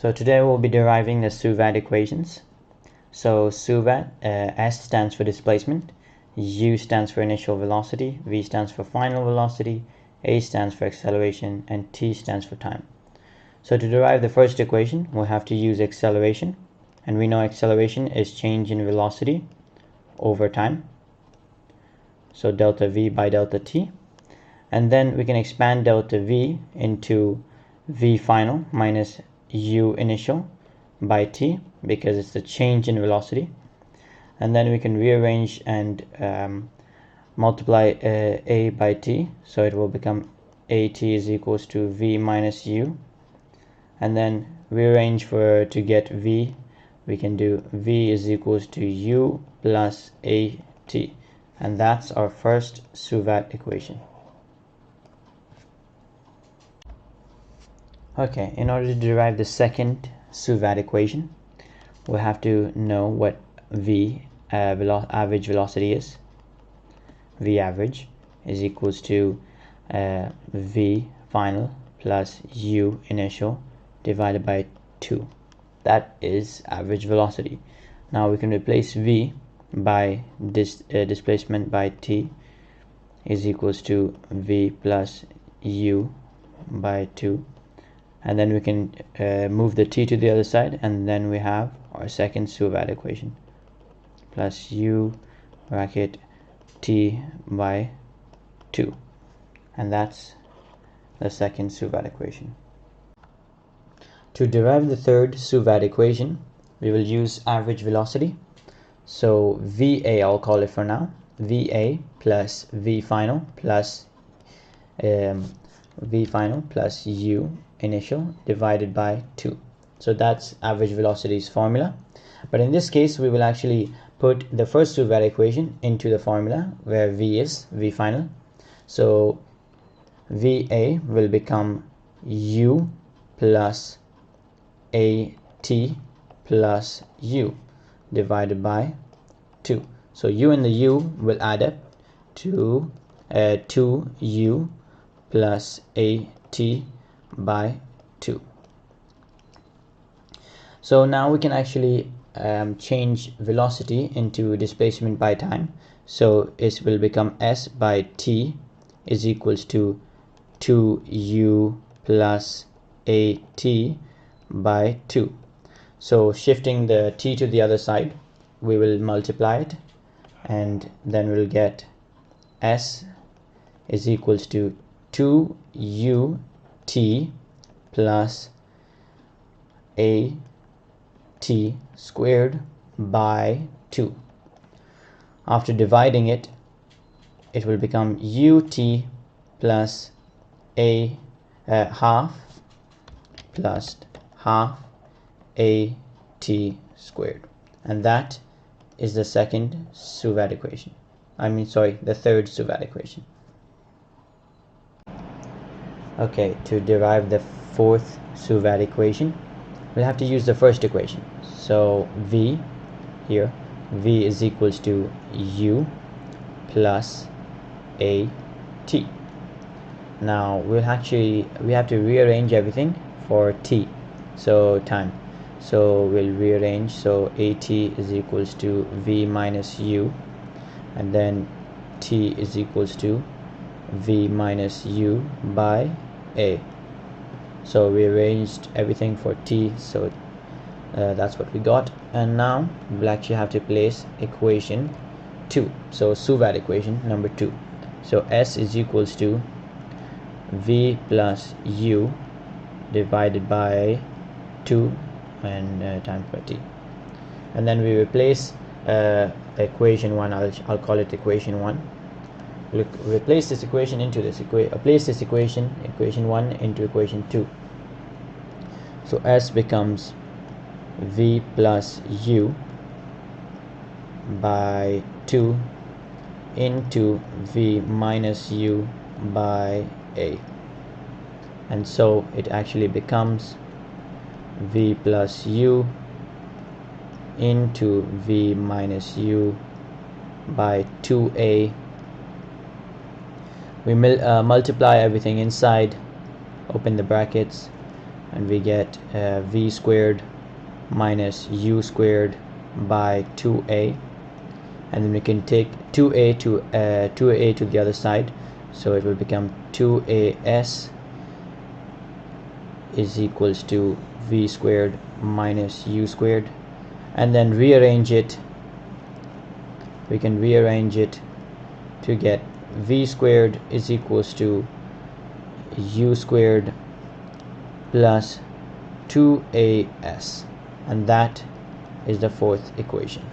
So today we'll be deriving the SUVAT equations. So SUVAT, S stands for displacement, U stands for initial velocity, V stands for final velocity, A stands for acceleration, and T stands for time. So to derive the first equation, we'll have to use acceleration, and we know acceleration is change in velocity over time. So delta V by delta T. And then we can expand delta V into V final minus U initial by T, because it's the change in velocity. And then we can rearrange and multiply A by T, so it will become AT is equals to V minus U. And then rearrange to get V, we can do V is equals to U plus AT, and that's our first SUVAT equation. Okay, in order to derive the second SUVAT equation, we'll have to know what V average velocity is. V average is equals to V final plus U initial divided by 2. That is average velocity. Now we can replace V by displacement by T is equals to V plus U by 2. And then we can move the T to the other side, and then we have our second SUVAT equation, plus U bracket T by 2, and that's the second SUVAT equation. To derive the third SUVAT equation, we will use average velocity. So VA, I'll call it for now, VA plus V final plus V final plus U initial divided by 2. So that's average velocity's formula. But in this case, we will actually put the first SUVAT equation into the formula where V is V final. So VA will become U plus AT plus U divided by 2. So U and the U will add up to 2U plus AT by 2. So now we can actually change velocity into displacement by time. So it will become S by T is equals to 2U plus AT by 2. So shifting the T to the other side, we will multiply it, and then we'll get S is equals to 2UT plus AT squared by 2. After dividing it, it will become UT plus half plus half AT squared, and that is the second SUVAT equation. The third SUVAT equation. Okay, to derive the fourth SUVAT equation, we'll have to use the first equation. So V here, V is equals to U plus AT. Now we have to rearrange everything for T, so time. So we'll rearrange, so AT is equals to V minus U, and then T is equals to V minus U by A. So we arranged everything for T, so that's what we got. And now we'll actually have to place equation 2, so SUVAT equation number 2. So S is equals to V plus U divided by 2 and times by T. And then we replace equation 1, I'll call it equation 1. We'll replace this equation into this place this equation 1 into equation 2. So S becomes V plus U by 2 into V minus U by A, and so it actually becomes V plus U into V minus U by 2A. We multiply everything inside, open the brackets, and we get v squared minus u squared by 2a, and then we can take 2a to the other side, so it will become 2as is equals to v squared minus u squared, and then rearrange it. We can rearrange it to get v squared is equals to u squared plus 2as, and that is the fourth equation.